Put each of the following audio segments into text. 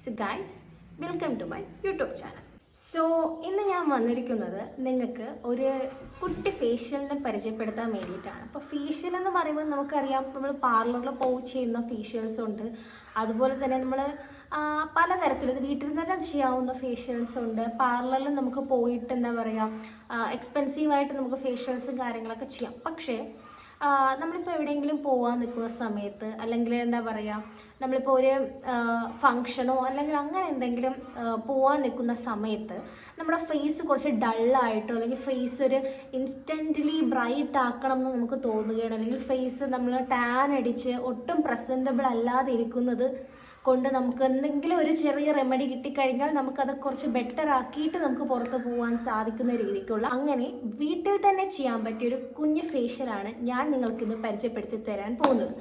So guys, welcome to my YouTube channel. So ഇന്ന് ഞാൻ വന്നിരിക്കുന്നത് നിങ്ങൾക്ക് ഒരു കുട്ടി ഫേഷ്യലിനെ പരിചയപ്പെടുത്താൻ വേണ്ടിയിട്ടാണ്. അപ്പോൾ ഫേഷ്യൽ എന്ന് പറയുമ്പോൾ നമുക്കറിയാം, നമ്മൾ പാർലറിൽ പോയി ചെയ്യുന്ന ഫേഷ്യൽസ് ഉണ്ട്, അതുപോലെ തന്നെ നമ്മൾ പലതരത്തിലും വീട്ടിൽ തന്നെ ചെയ്യാവുന്ന ഫേഷ്യൽസ് ഉണ്ട്. പാർലറിൽ നമുക്ക് പോയിട്ട് എന്താ പറയുക, എക്സ്പെൻസീവായിട്ട് നമുക്ക് ഫേഷ്യൽസും കാര്യങ്ങളൊക്കെ ചെയ്യാം. പക്ഷേ നമ്മളിപ്പോൾ എവിടെയെങ്കിലും പോകാൻ നിൽക്കുന്ന സമയത്ത്, അല്ലെങ്കിൽ എന്താ പറയുക, നമ്മളിപ്പോൾ ഒരു ഫങ്ഷനോ അല്ലെങ്കിൽ അങ്ങനെ എന്തെങ്കിലും പോകാൻ നിൽക്കുന്ന സമയത്ത് നമ്മുടെ ഫേസ് കുറച്ച് ഡള്ളായിട്ടോ അല്ലെങ്കിൽ ഫേസ് ഒരു ഇൻസ്റ്റൻ്റ്ലി ബ്രൈറ്റ് ആക്കണം എന്ന് നമുക്ക് തോന്നുകയാണ്, അല്ലെങ്കിൽ ഫേസ് നമ്മൾ ടാൻ അടിച്ച് ഒട്ടും പ്രസൻറ്റബിൾ അല്ലാതെ ഇരിക്കുന്നത് കൊണ്ട് നമുക്ക് എന്തെങ്കിലും ഒരു ചെറിയ റെമഡി കിട്ടിക്കഴിഞ്ഞാൽ നമുക്കത് കുറച്ച് ബെറ്റർ ആക്കിയിട്ട് നമുക്ക് പുറത്ത് പോകാൻ സാധിക്കുന്ന രീതിക്കുള്ള അങ്ങനെ വീട്ടിൽ തന്നെ ചെയ്യാൻ പറ്റിയൊരു കുഞ്ഞ് ഫേഷ്യലാണ് ഞാൻ നിങ്ങൾക്കിന്ന് പരിചയപ്പെടുത്തി തരാൻ പോകുന്നത്.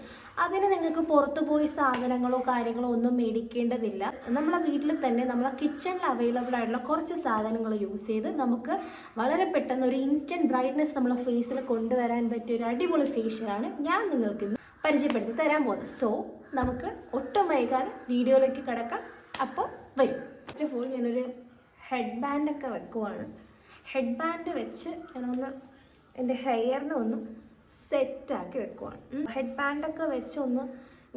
അതിന് നിങ്ങൾക്ക് പുറത്ത് പോയി സാധനങ്ങളോ കാര്യങ്ങളോ ഒന്നും മേടിക്കേണ്ടതില്ല. നമ്മളെ വീട്ടിൽ തന്നെ നമ്മളെ കിച്ചണിൽ അവൈലബിൾ ആയിട്ടുള്ള കുറച്ച് സാധനങ്ങൾ യൂസ് ചെയ്ത് നമുക്ക് വളരെ പെട്ടെന്ന് ഒരു ഇൻസ്റ്റൻറ്റ് ബ്രൈറ്റ്നെസ് നമ്മളെ ഫേസിൽ കൊണ്ടുവരാൻ പറ്റിയ ഒരു അടിപൊളി ഫേഷ്യലാണ് ഞാൻ നിങ്ങൾക്കിന്ന് പരിചയപ്പെടുത്തി തരാൻ പോകുന്നത്. സോ നമുക്ക് ഒട്ടും വൈകാതെ വീഡിയോയിലേക്ക് കിടക്കാം. അപ്പോൾ വരും. ഫസ്റ്റ് ഓഫ് ഓൾ ഞാനൊരു ഹെഡ് ബാൻഡൊക്കെ വെക്കുവാണ്. ഹെഡ് ബാൻഡ് വെച്ച് ഞാനൊന്ന് എൻ്റെ ഹെയറിനെ ഒന്ന് സെറ്റാക്കി വെക്കുവാണ്. ഹെഡ് ബാൻഡൊക്കെ വെച്ച് ഒന്ന്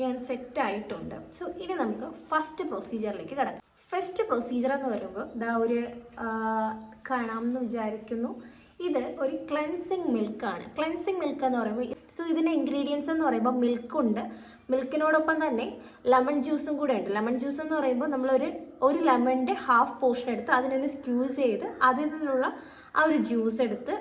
ഞാൻ സെറ്റായിട്ടുണ്ട്. സോ ഇനി നമുക്ക് ഫസ്റ്റ് പ്രൊസീജിയറിലേക്ക് കിടക്കാം. ഫസ്റ്റ് പ്രൊസീജിയർ എന്ന് പറയുമ്പോൾ ഇതാ ഒരു കാണാമെന്ന് വിചാരിക്കുന്നു. ഇത് ഒരു ക്ലെൻസിങ് മിൽക്കാണ്. ക്ലെൻസിങ് മിൽക്ക് എന്ന് പറയുമ്പോൾ ഇതിൻ്റെ ഇൻഗ്രീഡിയൻസ് എന്ന് പറയുമ്പോൾ മിൽക്കുണ്ട്, മിൽക്കിനോടൊപ്പം തന്നെ ലെമൺ ജ്യൂസും കൂടെ ഉണ്ട്. ലെമൺ ജ്യൂസ് എന്ന് പറയുമ്പോൾ ഒരു ലെമണിൻ്റെ ഹാഫ് പോർഷൻ എടുത്ത് അതിനൊന്ന് സ്ക്യൂസ് ചെയ്ത് അതിൽ നിന്നുള്ള ആ ഒരു ജ്യൂസ് എടുത്ത്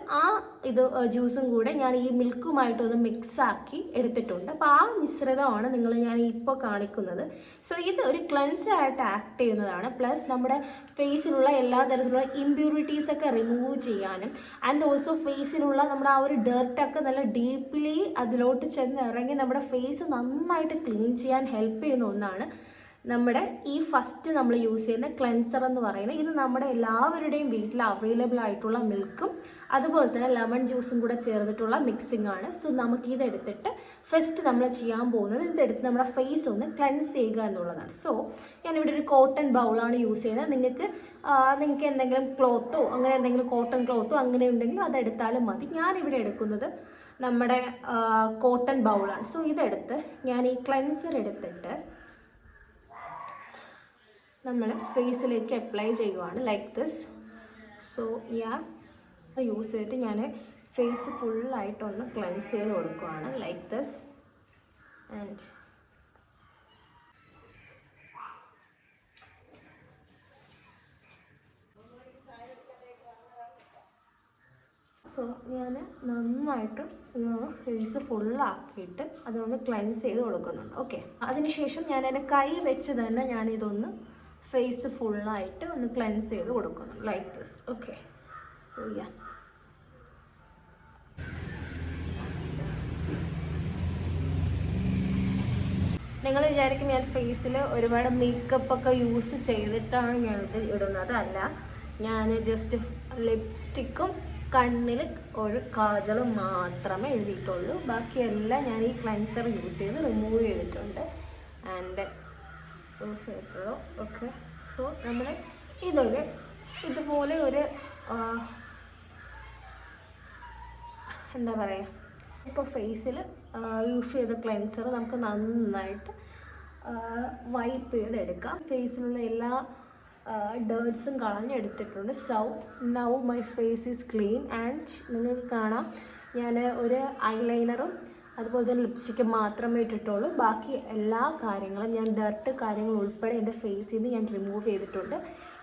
ജ്യൂസും കൂടെ ഞാൻ ഈ മിൽക്കുമായിട്ടൊന്ന് മിക്സാക്കി എടുത്തിട്ടുണ്ട്. അപ്പോൾ ആ മിശ്രിതമാണ് ഞാൻ ഇപ്പോൾ കാണിക്കുന്നത്. സോ ഇത് ഒരു ക്ലെൻസറായിട്ട് ആക്ട് ചെയ്യുന്നതാണ്. പ്ലസ് നമ്മുടെ ഫേസിലുള്ള എല്ലാ തരത്തിലുള്ള ഇമ്പ്യൂരിറ്റീസൊക്കെ റിമൂവ് ചെയ്യാനും ആൻഡ് ഓൾസോ ഫേസിലുള്ള നമ്മുടെ ആ ഒരു ഡേർട്ടൊക്കെ നല്ല ഡീപ്ലി അതിലോട്ട് ചെന്ന് ഇറങ്ങി നമ്മുടെ ഫേസ് നന്നായിട്ട് ക്ലീൻ ചെയ്യാൻ ഹെൽപ്പ് ചെയ്യുന്ന ഒന്നാണ് നമ്മുടെ ഈ ഫസ്റ്റ് നമ്മൾ യൂസ് ചെയ്യുന്ന ക്ലെൻസർ എന്ന് പറയുന്നത്. ഇത് നമ്മുടെ എല്ലാവരുടെയും വീട്ടിൽ അവൈലബിൾ ആയിട്ടുള്ള മിൽക്കും അതുപോലെ തന്നെ ലെമൺ ജ്യൂസും കൂടെ ചേർന്നിട്ടുള്ള മിക്സിംഗ് ആണ്. സോ നമുക്കിതെടുത്തിട്ട് ഫസ്റ്റ് നമ്മൾ ചെയ്യാൻ പോകുന്നത് ഇതെടുത്ത് നമ്മുടെ ഫേസ് ഒന്ന് ക്ലെൻസ് ചെയ്യുക എന്നുള്ളതാണ്. സോ ഞാനിവിടെ ഒരു കോട്ടൺ ബൗളാണ് യൂസ് ചെയ്യുന്നത്. നിങ്ങൾക്ക് എന്തെങ്കിലും ക്ലോത്തോ അങ്ങനെ എന്തെങ്കിലും കോട്ടൺ ക്ലോത്തോ അങ്ങനെ ഉണ്ടെങ്കിൽ അതെടുത്താലും മതി. ഞാനിവിടെ എടുക്കുന്നത് നമ്മുടെ കോട്ടൺ ബൗളാണ്. സോ ഇതെടുത്ത് ഞാൻ ഈ ക്ലെൻസർ എടുത്തിട്ട് നമ്മൾ ഫേസിലേക്ക് അപ്ലൈ ചെയ്യുവാണ് ലൈക്ക് ദിസ്. സോ യൂസ് ചെയ്തിട്ട് ഞാൻ ഫേസ് ഫുള്ളായിട്ടൊന്ന് ക്ലെൻസ് ചെയ്ത് കൊടുക്കുവാണ് ലൈക്ക് ദിസ്. ആൻഡ് സോ ഞാൻ നന്നായിട്ട് ഫേസ് ഫുള്ളാക്കിയിട്ട് അതൊന്ന് ക്ലെൻസ് ചെയ്ത് കൊടുക്കുന്നുണ്ട്. ഓക്കെ, അതിനുശേഷം ഞാൻ എൻ്റെ കൈ വെച്ച് തന്നെ ഞാനിതൊന്ന് ഫേസ് ഫുള്ളായിട്ട് ഒന്ന് ക്ലെൻസ് ചെയ്ത് കൊടുക്കുന്നു ലൈക്ക് ദിസ്. ഓക്കെ, സോ നിങ്ങൾ വിചാരിക്കും ഞാൻ ഫേസിൽ ഒരുപാട് മേക്കപ്പൊക്കെ യൂസ് ചെയ്തിട്ടാണ് ഞാനിത് ഇടുന്നത്. അല്ല, ഞാൻ ജസ്റ്റ് ലിപ്സ്റ്റിക്കും കണ്ണിൽ ഒരു കാജളും മാത്രമേ എഴുതിയിട്ടുള്ളൂ. ബാക്കിയെല്ലാം ഞാൻ ഈ ക്ലെൻസർ യൂസ് ചെയ്ത് റിമൂവ് ചെയ്തിട്ടുണ്ട്. ആൻഡ് ഓക്കെ, സോ നമ്മൾ ഇതുപോലെ ഒരു എന്താ പറയുക, ഇപ്പോൾ ഫേസിൽ യൂസ് ചെയ്ത ക്ലെൻസർ നമുക്ക് നന്നായിട്ട് വൈപ്പ് ചെയ്തെടുക്കാം. ഫേസിലുള്ള എല്ലാ ഡേർട്സും കളഞ്ഞെടുത്തിട്ടുണ്ട്. So now my face is clean. And നിങ്ങൾക്ക് കാണാം ഞാൻ ഒരു ഐലൈനറും അതുപോലെ തന്നെ ലിപ്സ്റ്റിക്ക് മാത്രമേ ഇട്ടിട്ടുള്ളൂ. ബാക്കി എല്ലാ കാര്യങ്ങളും ഞാൻ ഡർട്ട് കാര്യങ്ങൾ ഉൾപ്പെടെ എൻ്റെ ഫേസിൽ നിന്ന് ഞാൻ റിമൂവ് ചെയ്തിട്ടുണ്ട്.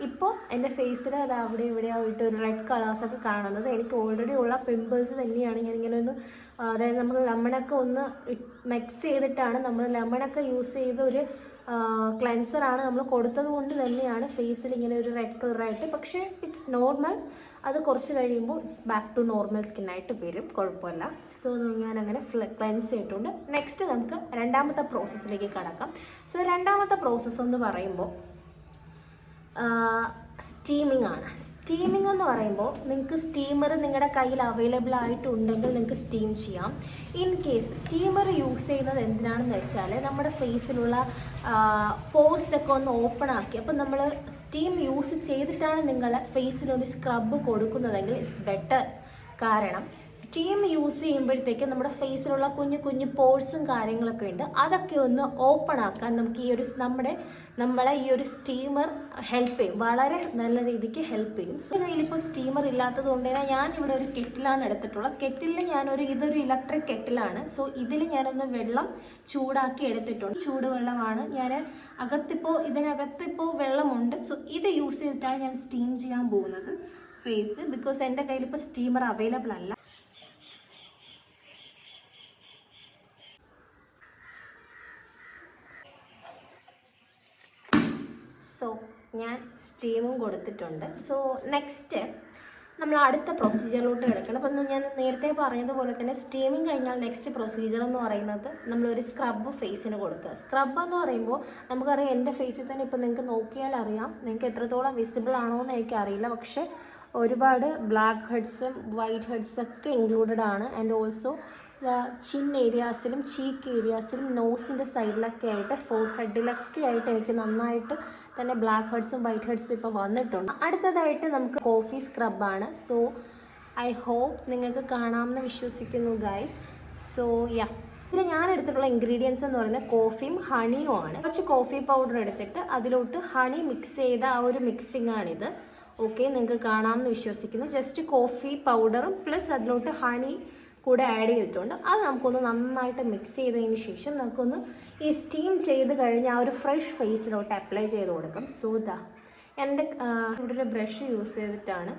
ഇപ്പോൾ എൻ്റെ ഫേസിൽ അത് അവിടെ ഇവിടെ ആയിട്ട് ഒരു റെഡ് കളേഴ്സൊക്കെ കാണുന്നത് എനിക്ക് ഓൾറെഡി ഉള്ള പിമ്പിൾസ് തന്നെയാണ്. ഞാനിങ്ങനെ ഒന്ന് അതായത് നമ്മൾ ലെമണൊക്കെ ഒന്ന് മിക്സ് ചെയ്തിട്ടാണ്, നമ്മൾ ലെമണൊക്കെ യൂസ് ചെയ്ത് ഒരു ക്ലെൻസറാണ് നമ്മൾ കൊടുത്തത് കൊണ്ട് തന്നെയാണ് ഫേസിൽ ഇങ്ങനെ ഒരു റെഡ് കളറായിട്ട്. പക്ഷേ ഇറ്റ്സ് നോർമൽ, അത് കുറച്ച് കഴിയുമ്പോൾ ഇറ്റ്സ് ബാക്ക് ടു നോർമൽ സ്കിന്നായിട്ട് വരും, കുഴപ്പമില്ല. സോ ഞാനങ്ങനെ ക്ലെൻസ് ചെയ്തിട്ടുണ്ട്. നെക്സ്റ്റ് നമുക്ക് രണ്ടാമത്തെ പ്രോസസ്സിലേക്ക് കടക്കാം. സോ രണ്ടാമത്തെ പ്രോസസ്സ് എന്ന് പറയുമ്പോൾ സ്റ്റീമിംഗ് ആണ്. സ്റ്റീമിംഗ് എന്ന് പറയുമ്പോൾ നിങ്ങൾക്ക് സ്റ്റീമർ നിങ്ങളുടെ കയ്യിൽ അവൈലബിൾ ആയിട്ടുണ്ടെങ്കിൽ നിങ്ങൾക്ക് സ്റ്റീം ചെയ്യാം. ഇൻ കേസ് സ്റ്റീമർ യൂസ് ചെയ്യുന്നത് എന്തിനാണെന്ന് വെച്ചാൽ നമ്മുടെ ഫേസിലുള്ള പോർസൊക്കെ ഒന്ന് ഓപ്പൺ ആക്കി, അപ്പം നമ്മൾ സ്റ്റീം യൂസ് ചെയ്തിട്ടാണ് നിങ്ങളുടെ ഫേസിനൊരു സ്ക്രബ് കൊടുക്കുന്നതെങ്കിൽ ഇറ്റ്സ് ബെറ്റർ. കാരണം സ്റ്റീം യൂസ് ചെയ്യുമ്പോഴത്തേക്ക് നമ്മുടെ ഫേസിലുള്ള കുഞ്ഞു കുഞ്ഞു പോഴ്സും കാര്യങ്ങളൊക്കെ ഉണ്ട്, അതൊക്കെ ഒന്ന് ഓപ്പൺ ആക്കാൻ നമുക്ക് ഈ ഒരു നമ്മളെ ഈ ഒരു സ്റ്റീമർ ഹെൽപ്പ് ചെയ്യും, വളരെ നല്ല രീതിക്ക് ഹെൽപ്പ് ചെയ്യും. സോ കയ്യിലിപ്പോൾ സ്റ്റീമർ ഇല്ലാത്തത് കൊണ്ട് തന്നെ ഞാനിവിടെ ഒരു കെറ്റിലാണ് എടുത്തിട്ടുള്ളത്. കെറ്റിലിൽ ഇതൊരു ഇലക്ട്രിക് കെറ്റിലാണ്. സോ ഇതിൽ ഞാനൊന്ന് വെള്ളം ചൂടാക്കി എടുത്തിട്ടുണ്ട്. ചൂടുവെള്ളമാണ്. ഇതിനകത്തിപ്പോൾ വെള്ളമുണ്ട്. സോ ഇത് യൂസ് ചെയ്തിട്ടാണ് ഞാൻ സ്റ്റീം ചെയ്യാൻ പോകുന്നത് ഫേസ്. ബിക്കോസ് എൻ്റെ കയ്യിലിപ്പോൾ സ്റ്റീമർ അവൈലബിൾ അല്ല. സോ ഞാൻ സ്റ്റീമും കൊടുത്തിട്ടുണ്ട്. സോ നെക്സ്റ്റ് നമ്മൾ അടുത്ത പ്രൊസീജിയറിലോട്ട് കിടക്കണം. അപ്പം ഞാൻ നേരത്തെ പറഞ്ഞതുപോലെ തന്നെ സ്റ്റീമിങ് കഴിഞ്ഞാൽ നെക്സ്റ്റ് പ്രൊസീജിയർ എന്ന് പറയുന്നത് നമ്മളൊരു സ്ക്രബ് ഫേസിന് കൊടുക്കുക. സ്ക്രബ് എന്ന് പറയുമ്പോൾ നമുക്കറിയാം, എൻ്റെ ഫേസിൽ തന്നെ ഇപ്പോൾ നിങ്ങൾക്ക് നോക്കിയാൽ അറിയാം, നിങ്ങൾക്ക് എത്രത്തോളം വിസിബിൾ ആണോ എന്ന് എനിക്കറിയില്ല, പക്ഷേ ഒരുപാട് ബ്ലാക്ക് ഹെഡ്സും വൈറ്റ് ഹെഡ്സൊക്കെ ഇൻക്ലൂഡഡ് ആണ്. ആൻഡ് ഓൾസോ ചിൻ ഏരിയാസിലും ചീക്ക് ഏരിയാസിലും നോസിൻ്റെ സൈഡിലൊക്കെ ആയിട്ട് ഫോർഹെഡിലൊക്കെ ആയിട്ട് എനിക്ക് നന്നായിട്ട് തന്നെ ബ്ലാക്ക് ഹെഡ്സും വൈറ്റ് ഹെഡ്സും ഇപ്പോൾ വന്നിട്ടുണ്ട്. അടുത്തതായിട്ട് നമുക്ക് കോഫി സ്ക്രബാണ്. സോ ഐ ഹോപ്പ് നിങ്ങൾക്ക് കാണാമെന്ന് വിശ്വസിക്കുന്നു ഗൈസ്. സോ ഇതിൽ ഞാൻ എടുത്തിട്ടുള്ള ഇൻഗ്രീഡിയൻസ് എന്ന് പറയുന്നത് കോഫിയും ഹണിയും ആണ്. കുറച്ച് കോഫി പൗഡർ എടുത്തിട്ട് അതിലോട്ട് ഹണി മിക്സ് ചെയ്ത ആ ഒരു മിക്സിംഗ് ആണിത്. ഓക്കെ, നിങ്ങൾക്ക് കാണാമെന്ന് വിശ്വസിക്കുന്നു. ജസ്റ്റ് കോഫി പൗഡറും പ്ലസ് അതിലോട്ട് ഹണി കൂടെ ആഡ് ചെയ്തിട്ടുണ്ട്. അത് നമുക്കൊന്ന് നന്നായിട്ട് മിക്സ് ചെയ്തതിന് ശേഷം നമുക്കൊന്ന് ഈ സ്റ്റീം ചെയ്ത് കഴിഞ്ഞ് ആ ഒരു ഫ്രഷ് ഫേസിലോട്ട് അപ്ലൈ ചെയ്ത് കൊടുക്കും. സോ എൻ്റെ ഇവിടെ ഒരു ബ്രഷ് യൂസ് ചെയ്തിട്ടാണ്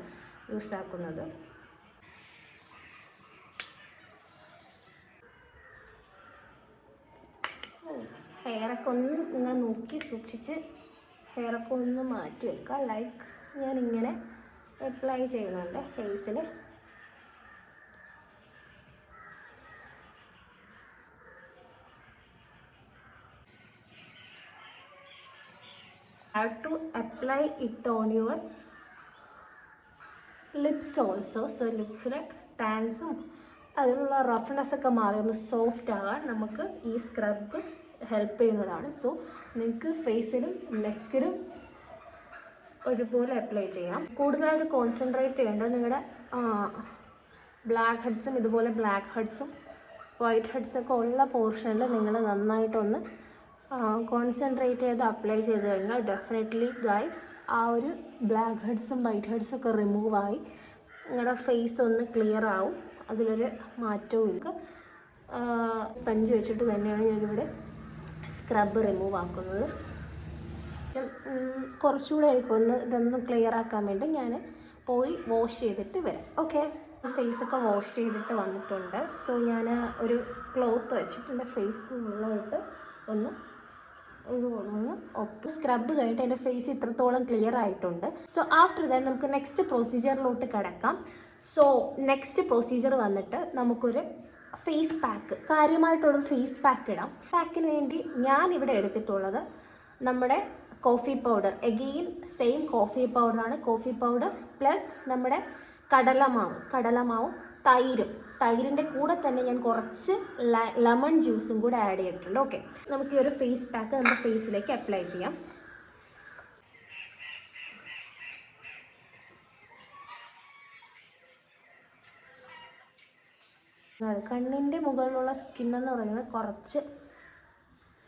യൂസ് ആക്കുന്നത്. ഹെയറൊക്കെ ഒന്ന് നിങ്ങൾ നോക്കി സൂക്ഷിച്ച് ഹെയറൊക്കെ ഒന്ന് മാറ്റി വെക്കുക. ലൈക്ക് ഞാനിങ്ങനെ അപ്ലൈ ചെയ്യുന്നുണ്ട് ഫേസിൽ. Have to apply it on your lips also. So ലിപ്സിലെ ടാൻസും അതിലുള്ള റഫ്നെസ്സൊക്കെ മാറി ഒന്ന് സോഫ്റ്റ് ആകാൻ നമുക്ക് ഈ സ്ക്രബ് ഹെൽപ്പ് ചെയ്യുന്നതാണ്. സോ നിങ്ങൾക്ക് ഫേസിലും നെക്കിലും ഒരുപോലെ അപ്ലൈ ചെയ്യാം. കൂടുതലായിട്ട് കോൺസെൻട്രേറ്റ് ചെയ്യേണ്ടത് നിങ്ങളുടെ ബ്ലാക്ക് ഹെഡ്സും ഇതുപോലെ ബ്ലാക്ക് ഹെഡ്സും വൈറ്റ് ഹെഡ്സൊക്കെ ഉള്ള പോർഷനിൽ നിങ്ങൾ നന്നായിട്ടൊന്ന് കോൺസെൻട്രേറ്റ് ചെയ്ത് അപ്ലൈ ചെയ്ത് കഴിഞ്ഞാൽ ഡെഫിനറ്റ്ലി ഗൈസ് ആ ഒരു ബ്ലാക്ക് ഹെഡ്സും വൈറ്റ് ഹെഡ്സൊക്കെ റിമൂവായി നിങ്ങളുടെ ഫേസ് ഒന്ന് ക്ലിയർ ആവും. അതിലൊരു മാറ്റവും ഇല്ല. സ്പഞ്ച് വെച്ചിട്ട് തന്നെയാണ് ഞാനിവിടെ സ്ക്രബ് റിമൂവ് ആക്കുന്നത്. കുറച്ചുകൂടെ എനിക്കൊന്ന് ഇതൊന്ന് ക്ലിയർ ആക്കാൻ വേണ്ടി ഞാൻ പോയി വാഷ് ചെയ്തിട്ട് വരാം. ഓക്കെ, ഫേസൊക്കെ വാഷ് ചെയ്തിട്ട് വന്നിട്ടുണ്ട്. സോ ഞാൻ ഒരു ക്ലോത്ത് വെച്ചിട്ട് എൻ്റെ ഫേസ് വെള്ളമായിട്ട് ഒന്ന് സ്ക്രബ് കഴിഞ്ഞിട്ട് എൻ്റെ ഫേസ് ഇത്രത്തോളം ക്ലിയർ ആയിട്ടുണ്ട്. സോ ആഫ്റ്റർ ദാറ്റ് നമുക്ക് നെക്സ്റ്റ് പ്രൊസീജിയറിലോട്ട് കിടക്കാം. സോ നെക്സ്റ്റ് പ്രൊസീജിയർ വന്നിട്ട് നമുക്കൊരു ഫേസ് പാക്ക്, കാര്യമായിട്ടുള്ളൊരു ഫേസ് പാക്ക് ഇടാം. പാക്കിന് വേണ്ടി ഞാനിവിടെ എടുത്തിട്ടുള്ളത് നമ്മുടെ coffee powder. Again same coffee പൗഡറാണ്. കോഫി പൗഡർ പ്ലസ് നമ്മുടെ കടലമാവും തൈരിൻ്റെ കൂടെ തന്നെ ഞാൻ കുറച്ച് ലെമൺ ജ്യൂസും കൂടെ ആഡ് ചെയ്തിട്ടുണ്ട്. ഓക്കെ, നമുക്ക് ഈ ഒരു ഫേസ് പാക്ക് നമ്മുടെ ഫേസിലേക്ക് അപ്ലൈ ചെയ്യാം. കണ്ണിൻ്റെ മുകളിലുള്ള സ്കിന്നെന്ന് പറയുന്നത് കുറച്ച്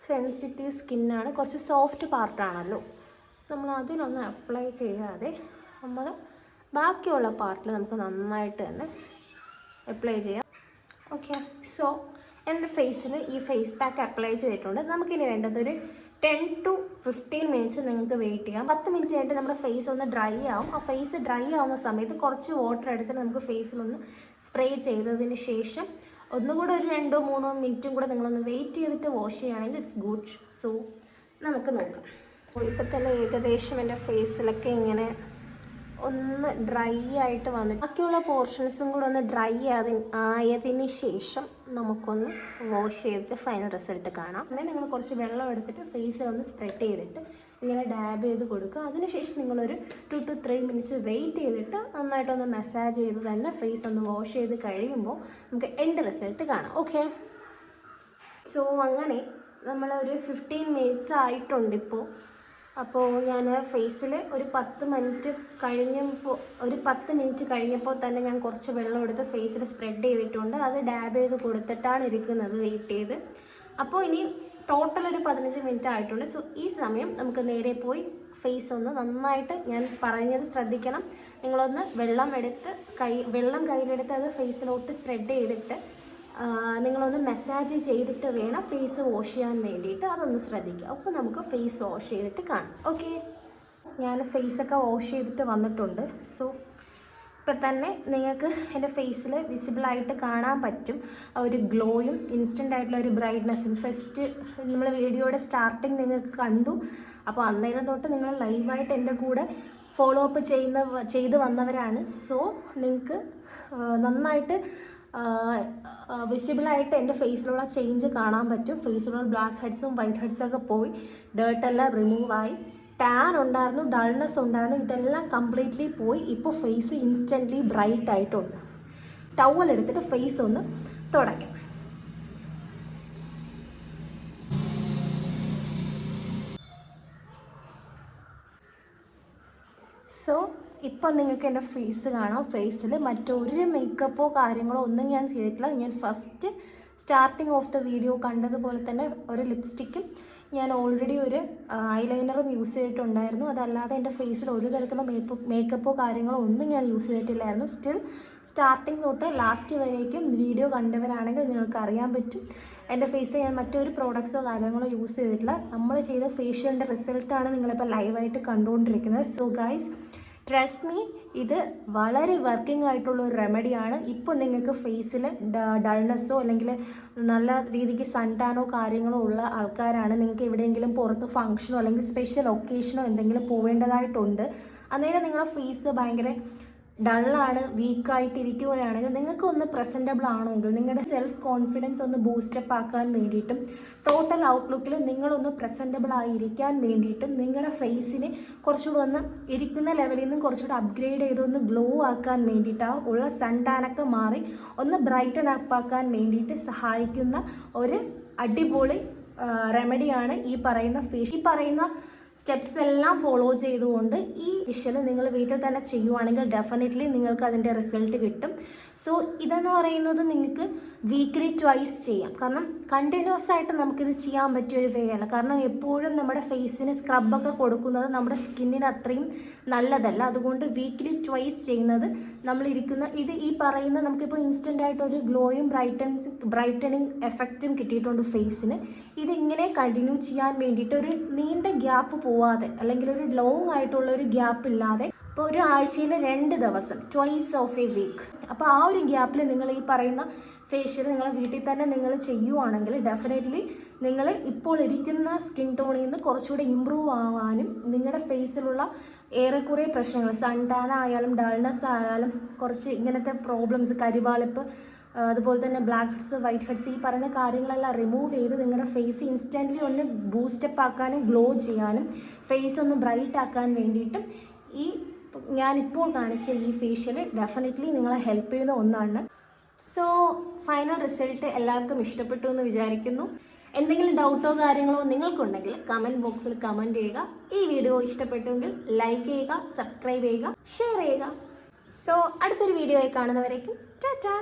സെൻസിറ്റീവ് സ്കിന്നാണ്, കുറച്ച് സോഫ്റ്റ് പാർട്ടാണല്ലോ. നമ്മൾ അതിനൊന്ന് അപ്ലൈ ചെയ്യാതെ നമ്മൾ ബാക്കിയുള്ള പാർട്ടിൽ നമുക്ക് നന്നായിട്ട് തന്നെ അപ്ലൈ ചെയ്യാം. ഓക്കെ, സോ എൻ്റെ ഫേസിൽ ഈ ഫേസ് പാക്ക് അപ്ലൈ ചെയ്തിട്ടുണ്ട്. നമുക്കിനി വേണ്ടത് ഒരു 10 to 15 മിനിറ്റ്സ് നിങ്ങൾക്ക് വെയിറ്റ് ചെയ്യാം. 10 മിനിറ്റ് കഴിഞ്ഞിട്ട് നമ്മുടെ ഫേസ് ഒന്ന് ഡ്രൈ ആവും. ആ ഫേസ് ഡ്രൈ ആവുന്ന സമയത്ത് കുറച്ച് വാട്ടർ എടുത്തിട്ട് നമുക്ക് ഫേസിലൊന്ന് സ്പ്രേ ചെയ്തതിന് ശേഷം ഒന്നുകൂടെ ഒരു 2-3 മിനിറ്റും കൂടെ നിങ്ങളൊന്ന് വെയിറ്റ് ചെയ്തിട്ട് വാഷ് ചെയ്യുകയാണെങ്കിൽ ഇറ്റ്സ് ഗുഡ്. സോ നമുക്ക് നോക്കാം. ഇപ്പോൾ തന്നെ ഏകദേശം എൻ്റെ ഫേസിലൊക്കെ ഇങ്ങനെ ഒന്ന് ഡ്രൈ ആയിട്ട് വന്നിട്ട് ബാക്കിയുള്ള പോർഷൻസും കൂടെ ഒന്ന് ഡ്രൈ ആയതിന് ശേഷം നമുക്കൊന്ന് വാഷ് ചെയ്തിട്ട് ഫൈനൽ റിസൾട്ട് കാണാം. അങ്ങനെ നിങ്ങൾ കുറച്ച് വെള്ളം എടുത്തിട്ട് ഫേസിൽ ഒന്ന് സ്പ്രെഡ് ചെയ്തിട്ട് ഇങ്ങനെ ഡാബ് ചെയ്ത് കൊടുക്കുക. അതിനുശേഷം നിങ്ങളൊരു 2 to 3 minutes വെയിറ്റ് ചെയ്തിട്ട് നന്നായിട്ടൊന്ന് മസാജ് ചെയ്ത് തന്നെ ഫേസ് ഒന്ന് വാഷ് ചെയ്ത് കഴിയുമ്പോൾ നമുക്ക് എൻഡ് റിസൾട്ട് കാണാം. ഓക്കെ, സോ അങ്ങനെ നമ്മളൊരു 15 minutes ആയിട്ടുണ്ട് ഇപ്പോൾ. അപ്പോൾ ഞാൻ ഫേസിൽ ഒരു 10 മിനിറ്റ് കഴിഞ്ഞപ്പോൾ തന്നെ ഞാൻ കുറച്ച് വെള്ളം എടുത്ത് ഫേസിൽ സ്പ്രെഡ് ചെയ്തിട്ടുണ്ട്. അത് ഡാബ് ചെയ്ത് കൊടുത്തിട്ടാണ് ഇരിക്കുന്നത് വെയിറ്റ് ചെയ്ത്. അപ്പോൾ ഇനി ടോട്ടൽ ഒരു 15 മിനിറ്റ് ആയിട്ടുണ്ട്. സോ ഈ സമയം നമുക്ക് നേരെ പോയി ഫേസ് ഒന്ന് നന്നായിട്ട്, ഞാൻ പറഞ്ഞത് ശ്രദ്ധിക്കണം, നിങ്ങളൊന്ന് വെള്ളം കയ്യിലെടുത്ത് അത് ഫേസിലോട്ട് സ്പ്രെഡ് ചെയ്തിട്ട് നിങ്ങളൊന്ന് മസാജ് ചെയ്തിട്ട് വേണം ഫേസ് വാഷ് ചെയ്യാൻ വേണ്ടിയിട്ട്. അതൊന്ന് ശ്രദ്ധിക്കുക. അപ്പോൾ നമുക്ക് ഫേസ് വാഷ് ചെയ്തിട്ട് കാണാം. ഓക്കെ, ഞാൻ ഫേസൊക്കെ വാഷ് ചെയ്തിട്ട് വന്നിട്ടുണ്ട്. സോ ഇപ്പം തന്നെ നിങ്ങൾക്ക് എൻ്റെ ഫേസിൽ വിസിബിളായിട്ട് കാണാൻ പറ്റും ഒരു ഗ്ലോയും ഇൻസ്റ്റൻ്റ് ആയിട്ടുള്ള ഒരു ബ്രൈറ്റ്നെസ്സും. ഫസ്റ്റ് നമ്മൾ വീഡിയോയുടെ സ്റ്റാർട്ടിങ് നിങ്ങൾക്ക് കണ്ടു. അപ്പോൾ അന്നേരം തൊട്ട് നിങ്ങൾ ലൈവായിട്ട് എൻ്റെ കൂടെ ഫോളോ അപ്പ് ചെയ്ത് വന്നവരാണ്. സോ നിങ്ങൾക്ക് നന്നായിട്ട് വിസിബിളായിട്ട് എൻ്റെ ഫേസിലുള്ള ചേഞ്ച് കാണാൻ പറ്റും. ഫേസിലുള്ള ബ്ലാക്ക് ഹെഡ്സും വൈറ്റ് ഹെഡ്സൊക്കെ പോയി, ഡേർട്ടെല്ലാം റിമൂവായി, ടാൻ ഉണ്ടായിരുന്നു, ഡൾനെസ് ഉണ്ടായിരുന്നു, ഇതെല്ലാം കംപ്ലീറ്റ്ലി പോയി. ഇപ്പോൾ ഫേസ് ഇൻസ്റ്റൻ്റ്ലി ബ്രൈറ്റ് ആയിട്ടുണ്ട്. ടവൽ എടുത്തിട്ട് ഫേസ് ഒന്ന് തുടയ്ക്കാം. സോ ഇപ്പം നിങ്ങൾക്ക് എൻ്റെ ഫേസ് കാണാം. ഫേസിൽ മറ്റൊരു മേക്കപ്പോ കാര്യങ്ങളോ ഒന്നും ഞാൻ ചെയ്തിട്ടില്ല. ഞാൻ first starting of the video കണ്ടതുപോലെ തന്നെ ഒരു ലിപ്സ്റ്റിക്കും ഞാൻ ഓൾറെഡി ഒരു ഐലൈനറും യൂസ് ചെയ്തിട്ടുണ്ടായിരുന്നു. അതല്ലാതെ എൻ്റെ ഫേസിൽ ഒരു തരത്തിലുള്ള മേക്കപ്പോ കാര്യങ്ങളോ ഒന്നും ഞാൻ യൂസ് ചെയ്തിട്ടില്ലായിരുന്നു. സ്റ്റിൽ സ്റ്റാർട്ടിങ് തൊട്ട് ലാസ്റ്റ് വരേക്കും വീഡിയോ കണ്ടവരാണെങ്കിൽ നിങ്ങൾക്ക് അറിയാൻ പറ്റും എൻ്റെ ഫേസ് ഞാൻ മറ്റൊരു പ്രോഡക്ട്സോ കാര്യങ്ങളോ യൂസ് ചെയ്തിട്ടില്ല. നമ്മൾ ചെയ്ത ഫേഷ്യലിൻ്റെ റിസൾട്ടാണ് നിങ്ങളിപ്പോൾ ലൈവായിട്ട് കണ്ടുകൊണ്ടിരിക്കുന്നത്. സോ ഗൈസ്, ട്രസ്റ്റ് മീ, ഇത് വളരെ വർക്കിംഗ് ആയിട്ടുള്ള ഒരു റെമഡിയാണ്. ഇപ്പോൾ നിങ്ങൾക്ക് ഫേസിൽ ഡൾനെസ്സോ അല്ലെങ്കിൽ നല്ല രീതിക്ക് സൺ ടാനോ കാര്യങ്ങളോ ഉള്ള ആൾക്കാരാണ്, നിങ്ങൾക്ക് എവിടെയെങ്കിലും പുറത്ത് ഫംഗ്ഷനോ അല്ലെങ്കിൽ സ്പെഷ്യൽ ഒക്കേഷനോ എന്തെങ്കിലും പോവേണ്ടതായിട്ടുണ്ട്, അന്നേരം നിങ്ങളുടെ ഫേസ് ഭയങ്കര ഡള്ളാണ്, വീക്കായിട്ടിരിക്കുകയാണെങ്കിൽ നിങ്ങൾക്കൊന്ന് പ്രസൻറ്റബിൾ ആണെങ്കിൽ നിങ്ങളുടെ സെൽഫ് കോൺഫിഡൻസ് ഒന്ന് ബൂസ്റ്റപ്പ് ആക്കാൻ വേണ്ടിയിട്ടും ടോട്ടൽ ഔട്ട്ലുക്കിൽ നിങ്ങളൊന്ന് പ്രസൻറ്റബിൾ ആയിരിക്കാൻ വേണ്ടിയിട്ടും നിങ്ങളുടെ ഫേസിന് കുറച്ചുകൂടെ ഒന്ന് ഇരിക്കുന്ന ലെവലിൽ നിന്നും കുറച്ചുകൂടെ അപ്ഗ്രേഡ് ചെയ്ത് ഒന്ന് ഗ്ലോ ആക്കാൻ വേണ്ടിയിട്ടാണ് ഉള്ള സൺ ടാനൊക്കെ മാറി ഒന്ന് ബ്രൈറ്റൻ അപ്പ് ആക്കാൻ വേണ്ടിയിട്ട് സഹായിക്കുന്ന ഒരു അടിപൊളി റെമഡിയാണ് ഈ പറയുന്ന സ്റ്റെപ്സ് എല്ലാം ഫോളോ ചെയ്തുകൊണ്ട് ഈ ഫേഷ്യൽ നിങ്ങൾ വീട്ടിൽ തന്നെ ചെയ്യുവാണെങ്കിൽ ഡെഫിനറ്റ്ലി നിങ്ങൾക്ക് അതിൻ്റെ റിസൾട്ട് കിട്ടും. സോ ഇതെന്ന് പറയുന്നത് നിങ്ങൾക്ക് വീക്ക്ലി ട്വൈസ് ചെയ്യാം. കാരണം കണ്ടിന്യൂസ് ആയിട്ട് നമുക്കിത് ചെയ്യാൻ പറ്റിയൊരു വേ ആണ്. കാരണം എപ്പോഴും നമ്മുടെ ഫേസിന് സ്ക്രബൊക്കെ കൊടുക്കുന്നത് നമ്മുടെ സ്കിന്നിന് അത്രയും നല്ലതല്ല. അതുകൊണ്ട് വീക്ക്ലി ട്വൈസ് ചെയ്യുന്നത് ഇത് ഈ പറയുന്ന നമുക്കിപ്പോൾ ഇൻസ്റ്റൻ്റ് ആയിട്ട് ഒരു ഗ്ലോയും ബ്രൈറ്റനിങ് എഫക്റ്റും കിട്ടിയിട്ടുണ്ട് ഫേസിന്. ഇതിങ്ങനെ കണ്ടിന്യൂ ചെയ്യാൻ വേണ്ടിയിട്ട് ഒരു നീണ്ട ഗ്യാപ്പ് പോവാതെ അല്ലെങ്കിൽ ഒരു ലോങ് ആയിട്ടുള്ള ഒരു ഗ്യാപ്പ് ഇല്ലാതെ ഇപ്പോൾ ഒരു ആഴ്ചയിൽ 2 ദിവസം ട്വൈസ് ഓഫ് എ വീക്ക്, അപ്പോൾ ആ ഒരു ഗ്യാപ്പിൽ നിങ്ങൾ ഈ പറയുന്ന ഫേഷ്യൽ നിങ്ങളെ വീട്ടിൽ തന്നെ നിങ്ങൾ ചെയ്യുവാണെങ്കിൽ ഡെഫിനറ്റ്ലി നിങ്ങൾ ഇപ്പോൾ ഇരിക്കുന്ന സ്കിൻ ടോണിൽ നിന്ന് കുറച്ചുകൂടി ഇമ്പ്രൂവ് ആവാനും നിങ്ങളുടെ ഫേസിലുള്ള ഏറെക്കുറെ പ്രശ്നങ്ങൾ സൺ ടാൻ ആയാലും ഡൾനെസ് ആയാലും കുറച്ച് ഇങ്ങനത്തെ പ്രോബ്ലംസ് കരിവാളിപ്പ് അതുപോലെ തന്നെ ബ്ലാക്ക് ഹെഡ്സ് വൈറ്റ് ഹെഡ്സ് ഈ പറയുന്ന കാര്യങ്ങളെല്ലാം റിമൂവ് ചെയ്ത് നിങ്ങളുടെ ഫേസ് ഇൻസ്റ്റൻ്റ്ലി ഒന്ന് ബൂസ്റ്റപ്പ് ആക്കാനും ഗ്ലോ ചെയ്യാനും ഫേസ് ഒന്ന് ബ്രൈറ്റ് ആക്കാൻ വേണ്ടിയിട്ടും ഈ ഞാനിപ്പോൾ കാണിച്ച ഈ ഫേഷ്യൽ ഡെഫിനറ്റ്ലി നിങ്ങളെ ഹെൽപ്പ് ചെയ്യുന്ന ഒന്നാണ്. സോ ഫൈനൽ റിസൾട്ട് എല്ലാവർക്കും ഇഷ്ടപ്പെട്ടു എന്ന് വിചാരിക്കുന്നു. എന്തെങ്കിലും ഡൗട്ടോ കാര്യങ്ങളോ നിങ്ങൾക്കുണ്ടെങ്കിൽ കമൻറ്റ് ബോക്സിൽ കമൻറ്റ് ചെയ്യുക. ഈ വീഡിയോ ഇഷ്ടപ്പെട്ടുവെങ്കിൽ ലൈക്ക് ചെയ്യുക, സബ്സ്ക്രൈബ് ചെയ്യുക, ഷെയർ ചെയ്യുക. സോ അടുത്തൊരു വീഡിയോ ആയി കാണുന്നവരേക്കും ടാറ്റാ.